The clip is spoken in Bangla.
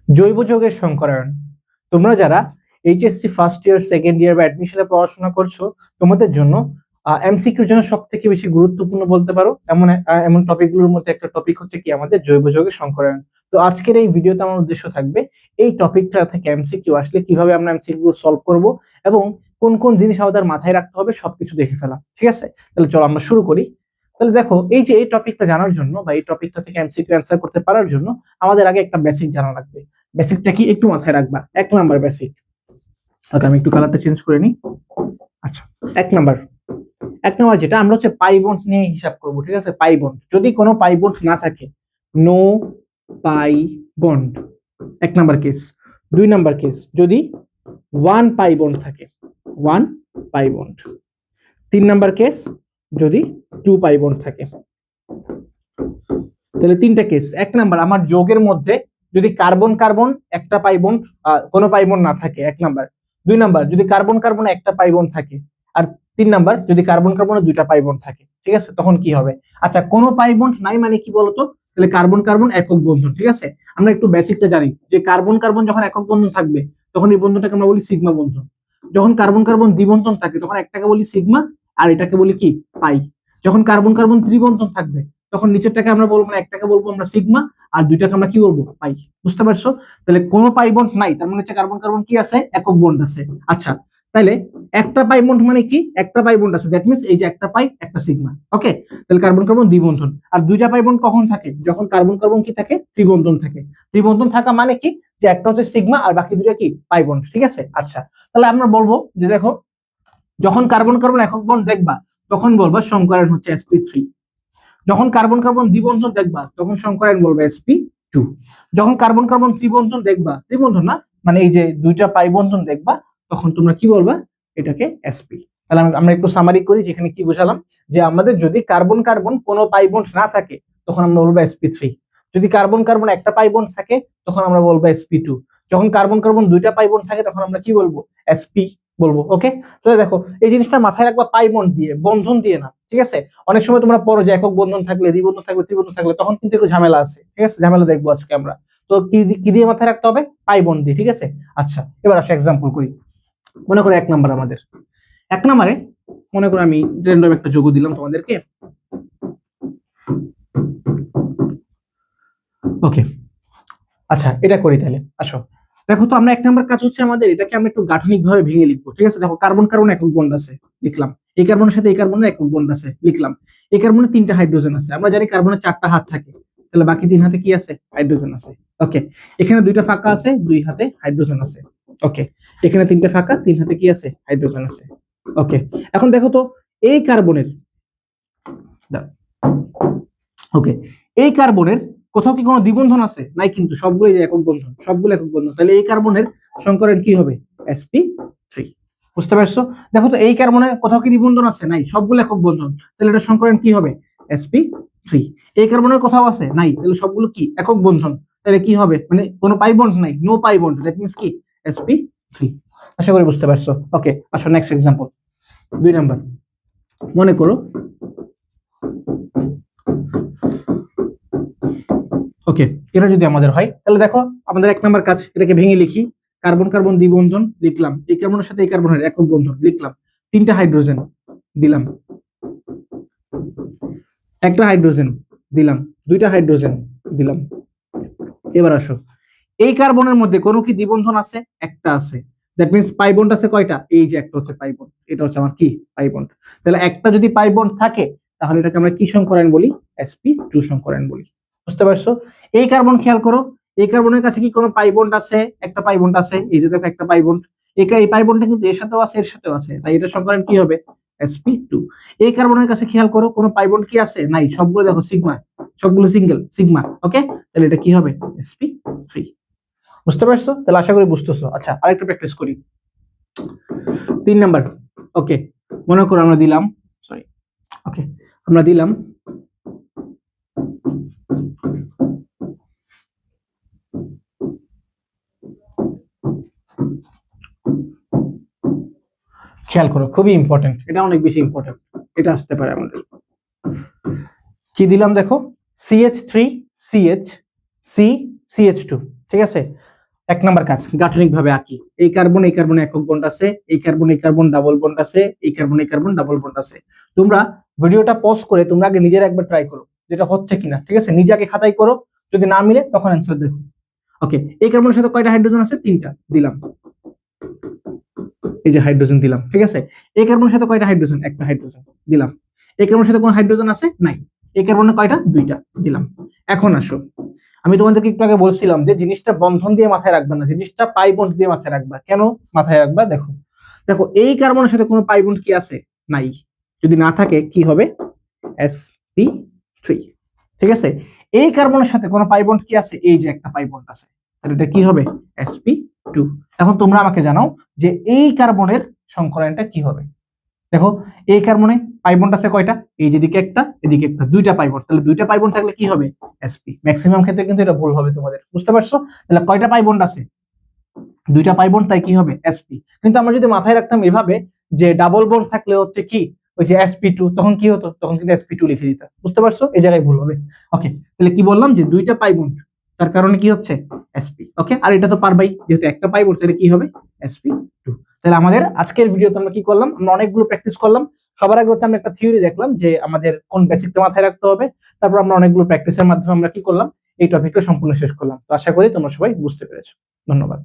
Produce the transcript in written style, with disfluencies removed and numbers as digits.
জৈব যৌগের সংকরায়ন। তোমরা যারা HSC first year, second year বা অ্যাডমিশনে পড়াশোনা করছো, তোমাদের জন্য এমসিকিউর জন্য সব থেকে বেশি গুরুত্বপূর্ণ বলতে পারো এমন এমন টপিকগুলোর মধ্যে একটা টপিক হচ্ছে কি আমাদের জৈব যৌগের সংকরায়ন। তো আজকের এই ভিডিওতে আমার উদ্দেশ্য থাকবে এই টপিকটা থেকে এমসিকিউ আসলে কিভাবে আমরা এমসিকিউ সলভ করব এবং কোন কোন জিনিস আমাদের মাথায় রাখতে হবে সবকিছু দেখে ফেলা। ঠিক আছে, তাহলে চলো আমরা শুরু করি। তাহলে দেখো, এই যে এই টপিকটা জানার জন্য বা এই টপিকটা থেকে এমসিকিউ অ্যান্সার করতে পারার জন্য আমাদের আগে একটা বেসিক জানা লাগবে। বেসিকটা কি একটু মাথায় রাখবা। এক নাম্বার বেসিক। ওকে, আমি একটু কালারটা চেঞ্জ করে নিই। আচ্ছা, এক নাম্বার যেটা আমরা হচ্ছে পাই বন্ড নিয়ে হিসাব করব। ঠিক আছে, পাই বন্ড, যদি কোনো পাই বন্ড না থাকে, নো পাই বন্ড, এক নাম্বার কেস। দুই নাম্বার কেস, যদি ওয়ান পাই বন্ড থাকে, ওয়ান পাই বন্ড। তিন নাম্বার কেস, যদি টু পাই বন্ড থাকে। তাহলে তিনটা কেস। এক নাম্বার, আমার যৌগের মধ্যে যদি কার্বন কার্বন একটা পাই বন্ড, কোনো পাই বন্ড না থাকে, এক নাম্বার। দুই নাম্বার, যদি কার্বন কার্বন একটা পাই বন্ড থাকে। আর তিন নাম্বার, যদি কার্বন কার্বনের দুইটা পাই বন্ড থাকে। ঠিক আছে, তখন কি হবে? আচ্ছা, কোনো পাই বন্ড নাই মানে কি বলতো? তাহলে কার্বন কার্বন একক বন্ধন। ঠিক আছে, আমরা একটু বেসিকটা জানি যে কার্বন কার্বন যখন একক বন্ধন থাকবে তখন এই বন্ধনটাকে আমরা বলি সিগমা বন্ধন। যখন কার্বন কার্বন দ্বিবন্ধন থাকে তখন একটাকে বলি সিগমা আর এটাকে বলি কি, পাই। যখন কার্বন কার্বন ত্রিবন্ধন থাকবে তখন নিচেরটাকে আমরা বলবো না, একটাকে বলবো আমরা সিগমা আর দুইটাকে আমরা কি বলবো, পাই। বুঝতে পারছো? তাহলে কোনো পাই বন্ড নাই, তার মানে হচ্ছে কার্বন কার্বন কি আছে, একক বন্ড আছে। আচ্ছা, তাহলে একটা পাই বন্ড মানে কি, একটা পাই বন্ড আছে, দ্যাট মিন্স এই যে একটা পাই একটা সিগমা। ওকে, তাহলে কার্বন কার্বন দ্বিবন্ধন। আর দুইটা পাই বন্ড কখন থাকে? যখন কার্বন কার্বন কি থাকে, ত্রিবন্ধন থাকে। ত্রিবন্ধন থাকা মানে কি, যে একটা হচ্ছে সিগমা আর বাকি দুইটা কি, পাই বন্ড। ঠিক আছে, আচ্ছা, তাহলে আমরা বলবো যে দেখো, যখন কার্বন কার্বন একক বন্ড দেখবা তখন বলবা সংকরায়ন হচ্ছে sp3। যখন কার্বন কার্বন দ্বিবন্ধন দেখবা তখন সংকরায়ন বলবে sp2। যখন কার্বন কার্বন ত্রিবন্ধন দেখবা, ত্রিবন্ধন না মানে এই যে দুইটা পাই বন্ধন দেখবা, তখন তোমরা কি বলবা, এটাকে sp। তাহলে আমরা একটু সামারি করি, যেখানে কি বোঝালাম, যে আমাদের যদি কার্বন কার্বন কোনো পাই বন্ড না থাকে তখন আমরা বলবো sp3। যদি কার্বন কার্বন একটা পাই বন্ড থাকে তখন আমরা বলবো sp2। যখন কার্বন কার্বন দুইটা পাই বন্ড থাকে তখন আমরা কি বলবো, sp বলবো। ওকে, তাহলে দেখো এই জিনিসটা মাথায় রাখবা, পাই বন্ড দিয়ে, বন্ধন দিয়ে না। ঠিক আছে, অনেক সময় তোমরা পড়ো যে একক বন্ধন থাকলে, দ্বিবন্ধন থাকলে, ত্রিবন্ধন থাকলে, তখন কিন্তু একটু ঝামেলা আছে। ঠিক আছে, ঝামেলা দেখবো আজকে আমরা। তো কি দিয়ে মাথায় রাখতে হবে, পাই বন্ড দিয়ে। ঠিক আছে, আচ্ছা, এবার আসো এক্সাম্পল করি। মনে করো এক নাম্বার, আমাদের এক নাম্বারে মনে করো আমি র্যান্ডম একটা যৌগ দিলাম তোমাদেরকে। ওকে, আচ্ছা, এটা করি তাহলে। আসো, দেখো তো, আমরা এক নাম্বার কাজ হচ্ছে আমাদের এটাকে আমরা একটু গাঠনিক ভাবে ভেঙে লিখবো। ঠিক আছে, দেখো কার্বন কার্বন একক বন্ড আছে, লিখলাম। এই কার্বনের সাথে এই কার্বনের একক বন্ড আছে, লিখলাম। এই কার্বনে তিনটা হাইড্রোজেন আছে, আমরা জানি কার্বনের চারটা হাত থাকে, তাহলে বাকি তিন হাতে কি আছে, হাইড্রোজেন আছে। ওকে, এখানে দুইটা ফাঁকা আছে, দুই হাতে হাইড্রোজেন আছে। ওকে, এখানে তিনটা ফাঁকা, তিন হাতে কি আছে, হাইড্রোজেন আছে। ওকে, এখন দেখো তো, এই কার্বনের, ওকে, এই কার্বনের কোথাও কি কোনো দ্বিবন্ধন আছে? নাই, কিন্তু সবগুলো একক বন্ধন, সবগুলো একক বন্ধন। তাহলে এই কার্বনের সংকরায়ন কি হবে, sp3। বুঝতে পারছো? দেখো তো, এই কার্বনের কোথাও কি দ্বিবন্ধন আছে? নাই, সবগুলো একক বন্ধন। তাহলে এটা সংকরায়ন কি হবে, sp3। এই কার্বনের কোথাও আছে? নাই, তাহলে সবগুলো কি, একক বন্ধন। তাহলে কি হবে, মানে কোনো পাই বন্ড নাই, no pi bond, that means কি, sp3। আশা করি বুঝতে পারছো। ওকে, আসো নেক্সট এক্সাম্পল, দুই নাম্বার। মনে করো, ওকে, এটা যদি আমাদের হয় তাহলে দেখো, আমাদের এক নাম্বার কাজ, এটাকে ভেঙে লিখি। কার্বন কার্বন দ্বিবন্ধন লিখলাম, এই কার্বনের সাথে এই কার্বনের একক বন্ধন লিখলাম, তিনটা হাইড্রোজেন দিলাম, একটা হাইড্রোজেন দিলাম, দুইটা হাইড্রোজেন দিলাম। এবার আসো, এই কার্বনের মধ্যে কোনো কি দ্বিবন্ধন আছে? একটা আছে, দ্যাট মিন্স পাই বন্ড আছে কয়টা, এই যে একটা হচ্ছে পাই বন্ড, এটা হচ্ছে আমার কি, পাই বন্ড। তাহলে একটা যদি পাই বন্ড থাকে তাহলে এটাকে আমরা কি সংকরায়ন বলি, sp2 সংকরায়ন বলি। বুঝতে পারছো? এই কার্বন খেয়াল করো, এই কার্বনের কাছে কি কোনো পাই বন্ড আছে? একটা পাই বন্ড আছে, এই যে দেখো একটা পাই বন্ড। এই পাই বন্ডটা কিন্তু এর সাথেও আছে, এর সাথেও আছে, তাই এটা সংকরায়ন কি হবে, sp2। এই কার্বনের কাছে খেয়াল করো, কোনো পাই বন্ড কি আছে? নাই, সবগুলো দেখো সিগমা, সবগুলো সিঙ্গেল সিগমা। ওকে, তাহলে এটা কি হবে, sp3। বুঝতে পারছো? তাহলে আশা করি বুঝতেছো। আচ্ছা, আরেকটু প্র্যাকটিস করি। তিন নাম্বার, ওকে, মনে করো আমরা দিলাম, সরি, ওকে, আমরা দিলাম খেয়াল করো, খুবই ইম্পর্টেন্ট, এটা অনেক বেশি ইম্পর্টেন্ট, এটা আসতে পারে আমাদের। কি দিলাম দেখো, CH3 CH C CH2। ঠিক আছে, এক নাম্বার কাজ গাঠনিক ভাবে আঁকি। এই কার্বন একক বন্ড আছে, এই কার্বন ডাবল বন্ড আছে, এই কার্বন ডাবল বন্ড আছে। তোমরা ভিডিওটা পজ করে তোমরা আগে নিজের একবার ট্রাই করো যেটা হচ্ছে কিনা, ঠিক আছে? নিজে আগে খাতায় করো, যদি না মিলে তখন অ্যান্সার দেখো। ওকে, এই কার্বনের সাথে কয়টা হাইড্রোজেন আছে? 3টা, দিলাম। এই যে হাইড্রোজেন দিলাম, ঠিক আছে? এই কার্বনের সাথে কয়টা হাইড্রোজেন? একটা হাইড্রোজেন, দিলাম। এই কার্বনের সাথে কোন হাইড্রোজেন আছে? নাই। এই কার্বনে কয়টা? 2টা, দিলাম। এখন আসো, আমি তোমাদেরকে একটু আগে বলছিলাম যে জিনিসটা বন্ধন দিয়ে মাথায় রাখবা না, জিনিসটা পাই বন্ড দিয়ে মাথায় রাখবা। কেন মাথায় রাখবা? দেখো দেখো, এই কার্বনের সাথে কোনো পাই বন্ড কি আছে? নাই। যদি না থাকে কি হবে? sp3, ঠিক আছে? এই কার্বনের সাথে কোনো পাই বন্ড কি আছে? এই যে একটা পাই বন্ড আছে, তাহলে এটা কি হবে? sp2। এখন তোমরা আমাকে জানাও যে এই কার্বনের সংকরায়নটা কি হবে। দেখো, এই কার্বনে পাই বন্ড আছে কয়টা? এই যেদিকে একটা, এদিকে একটা, 2টা পাই বন্ড। তাহলে 2টা পাই বন্ড থাকলে কি হবে? sp। ম্যাক্সিমাম ক্ষেত্রে কিন্তু এটা ভুল হবে তোমাদের, বুঝতে পারছো? তাহলে কয়টা পাই বন্ড আছে? 2টা পাই বন্ড, তাই কি হবে? sp। কিন্তু আমরা যদি মাথায় রাখতাম এভাবে যে ডাবল বন্ড থাকলে হচ্ছে কি, ওই যে sp2, তখন কি হতো? তখন কিন্তু sp2 লিখে দিতাম, বুঝতে পারছো? এই জায়গায় ভুল হবে। ওকে, তাহলে কি বললাম যে 2টা পাই বন্ড, তার কারণে কি হচ্ছে? sp। ওকে, আর এটা তো পারবাই, যেহেতু একটা পাই বন্ড, তাহলে কি হবে? sp2। তাহলে আমাদের আজকের ভিডিওতে আমরা কি করলাম? আমরা অনেকগুলো প্র্যাকটিস করলাম। সবার আগে হচ্ছে আমরা একটা থিওরি দেখলাম যে আমাদের কোন বেসিকটা মাথায় রাখতে হবে। তারপর আমরা অনেকগুলো প্র্যাকটিসের মাধ্যমে আমরা কি করলাম? এই টপিকটা সম্পূর্ণ শেষ করলাম। তো আশা করি তোমরা সবাই বুঝতে পেরেছো। ধন্যবাদ।